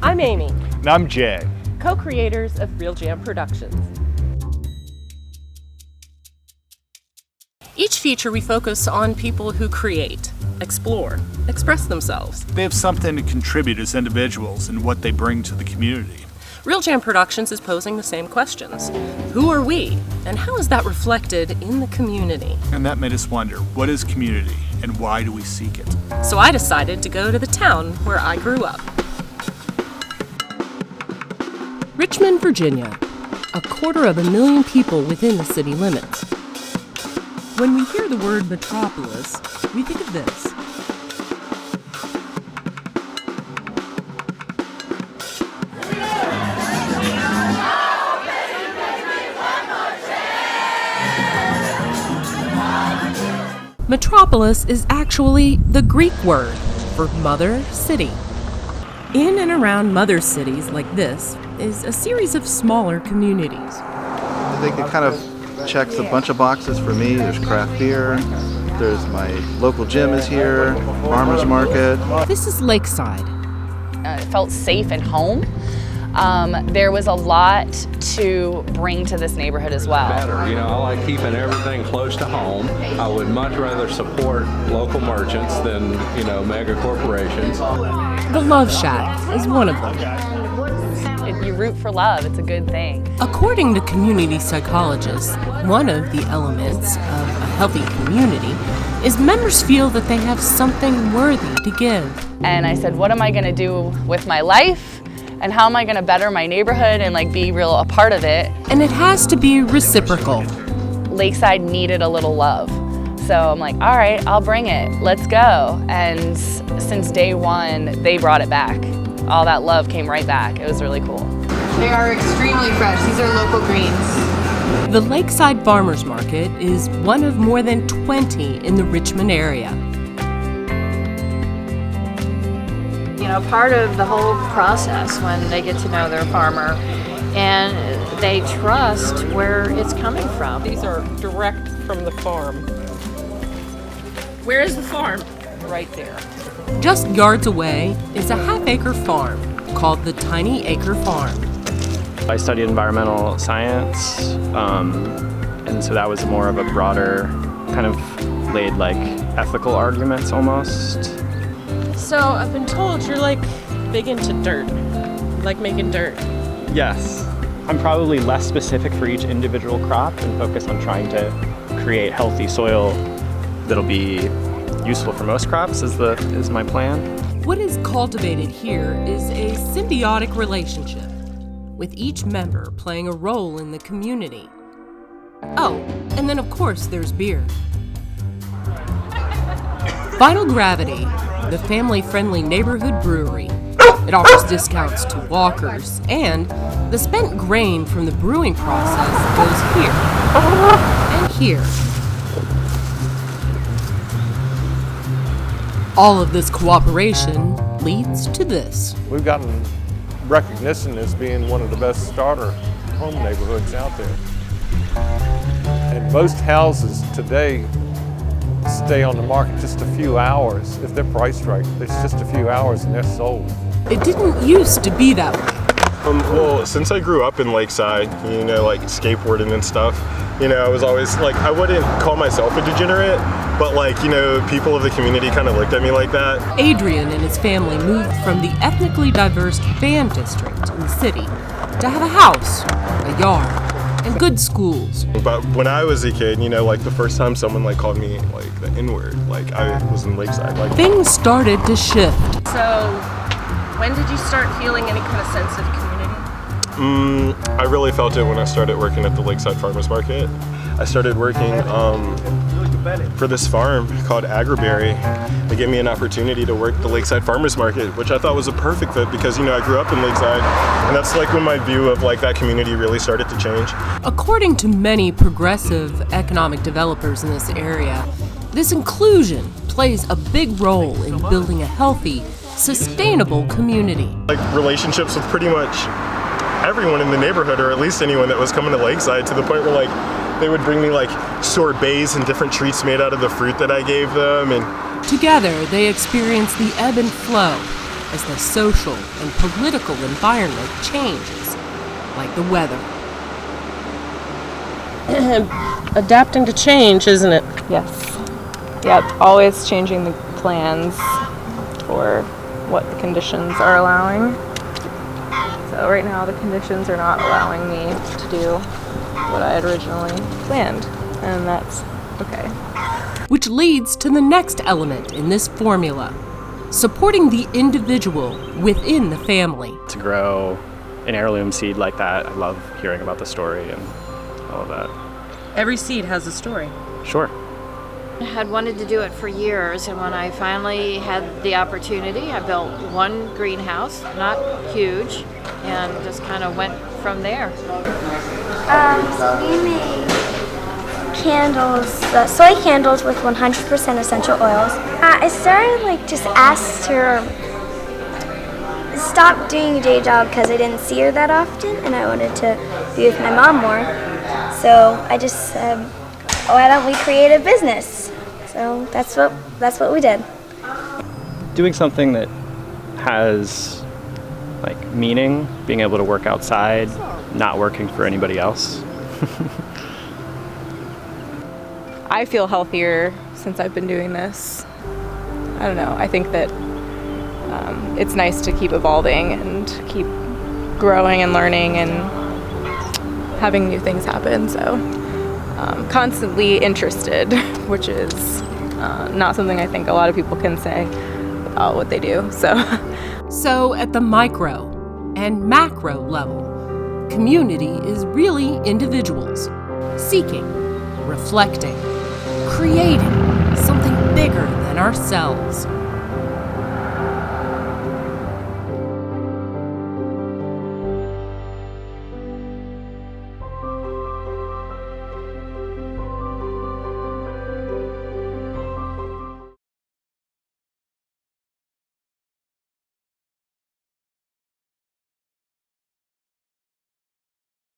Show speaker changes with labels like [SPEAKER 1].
[SPEAKER 1] I'm Amy,
[SPEAKER 2] And I'm Jay.
[SPEAKER 1] co-creators of Real Jam Productions. Each feature we focus on people who create, explore, express themselves.
[SPEAKER 2] They have something to contribute as individuals and what they bring to the community.
[SPEAKER 1] Real Jam Productions is posing the same questions. Who are we, and how is that reflected in the community?
[SPEAKER 2] And that made us wonder, what is community and why do we seek it?
[SPEAKER 1] So I decided to go to the town where I grew up. Richmond, Virginia, 250,000 people within the city limits. When we hear the word metropolis, we think of this. Metropolis is actually the Greek word for mother city. In and around mother cities like this is a series of smaller communities.
[SPEAKER 3] I think it kind of checks a bunch of boxes for me. There's craft beer, there's my local gym is here, farmers market.
[SPEAKER 1] This is Lakeside.
[SPEAKER 4] It felt safe and home. There was a lot to bring to this neighborhood as well.
[SPEAKER 5] Better. You know, I like keeping everything close to home. I would much rather support local merchants than, mega corporations.
[SPEAKER 1] The Love Shack is one of them.
[SPEAKER 4] If you root for love, it's a good thing.
[SPEAKER 1] According to community psychologists, one of the elements of a healthy community is members feel that they have something worthy to give.
[SPEAKER 4] And I said, what am I gonna do with my life? And how am I gonna better my neighborhood and be a part of it?
[SPEAKER 1] And it has to be reciprocal.
[SPEAKER 4] Lakeside needed a little love. So I'm like, all right, I'll bring it, let's go. And since day one, they brought it back. All that love came right back. It was really cool.
[SPEAKER 6] They are extremely fresh. These are local greens.
[SPEAKER 1] The Lakeside Farmers Market is one of more than 20 in the Richmond area.
[SPEAKER 6] Part of the whole process when they get to know their farmer and they trust where it's coming from.
[SPEAKER 1] These are direct from the farm. Where is the farm? Right there. Just yards away is a half-acre farm called the Tiny Acre Farm.
[SPEAKER 7] I studied environmental science, and so that was more of a broader kind of laid ethical arguments almost.
[SPEAKER 1] So I've been told you're big into dirt, making dirt.
[SPEAKER 7] Yes, I'm probably less specific for each individual crop and focus on trying to create healthy soil that'll be useful for most crops is my plan.
[SPEAKER 1] What is cultivated here is a symbiotic relationship, with each member playing a role in the community. Oh, and then of course there's beer. Vital Gravity, the family-friendly neighborhood brewery. It offers discounts to walkers, and the spent grain from the brewing process goes here and here. All of this cooperation leads to this.
[SPEAKER 8] We've gotten recognition as being one of the best starter home neighborhoods out there. And most houses today stay on the market just a few hours if they're priced right. It's just a few hours and they're sold.
[SPEAKER 1] It didn't used to be that way.
[SPEAKER 9] Well, since I grew up in Lakeside, skateboarding and stuff, I was always I wouldn't call myself a degenerate, but people of the community kind of looked at me like that.
[SPEAKER 1] Adrian and his family moved from the ethnically diverse Van district in the city to have a house, a yard, and good schools.
[SPEAKER 9] But when I was a kid, the first time someone called me the N-word, I was in Lakeside.
[SPEAKER 1] Things started to shift.
[SPEAKER 10] So, when did you start feeling any kind of sense of community?
[SPEAKER 9] I really felt it when I started working at the Lakeside Farmers Market. I started working for this farm called Brewery. They gave me an opportunity to work the Lakeside Farmers Market, which I thought was a perfect fit because, I grew up in Lakeside, and that's when my view of that community really started to change.
[SPEAKER 1] According to many progressive economic developers in this area, this inclusion plays a big role in building a healthy, sustainable community.
[SPEAKER 9] Relationships with pretty much everyone in the neighborhood, or at least anyone that was coming to Lakeside, to the point where they would bring me sorbets and different treats made out of the fruit that I gave them. And
[SPEAKER 1] together they experience the ebb and flow as the social and political environment changes, like the weather.
[SPEAKER 10] Adapting to change, isn't it?
[SPEAKER 4] Yes. Yep, always changing the plans for what the conditions are allowing. So right now the conditions are not allowing me to do what I had originally planned, and that's okay.
[SPEAKER 1] Which leads to the next element in this formula, supporting the individual within the family.
[SPEAKER 7] To grow an heirloom seed like that, I love hearing about the story and all of that.
[SPEAKER 10] Every seed has a story.
[SPEAKER 7] Sure.
[SPEAKER 6] I had wanted to do it for years, and when I finally had the opportunity, I built one greenhouse, not huge, and just kind of went from there.
[SPEAKER 11] We made candles, soy candles with 100% essential oils. I started just asked her stop doing a day job because I didn't see her that often, and I wanted to be with my mom more. So I just said, why don't we create a business? So that's what we did.
[SPEAKER 7] Doing something that has meaning, being able to work outside, not working for anybody else.
[SPEAKER 4] I feel healthier since I've been doing this. I don't know, I think that it's nice to keep evolving and keep growing and learning and having new things happen, so constantly interested, which is not something I think a lot of people can say about what they do.
[SPEAKER 1] So at the micro and macro level, community is really individuals seeking, reflecting, creating something bigger than ourselves.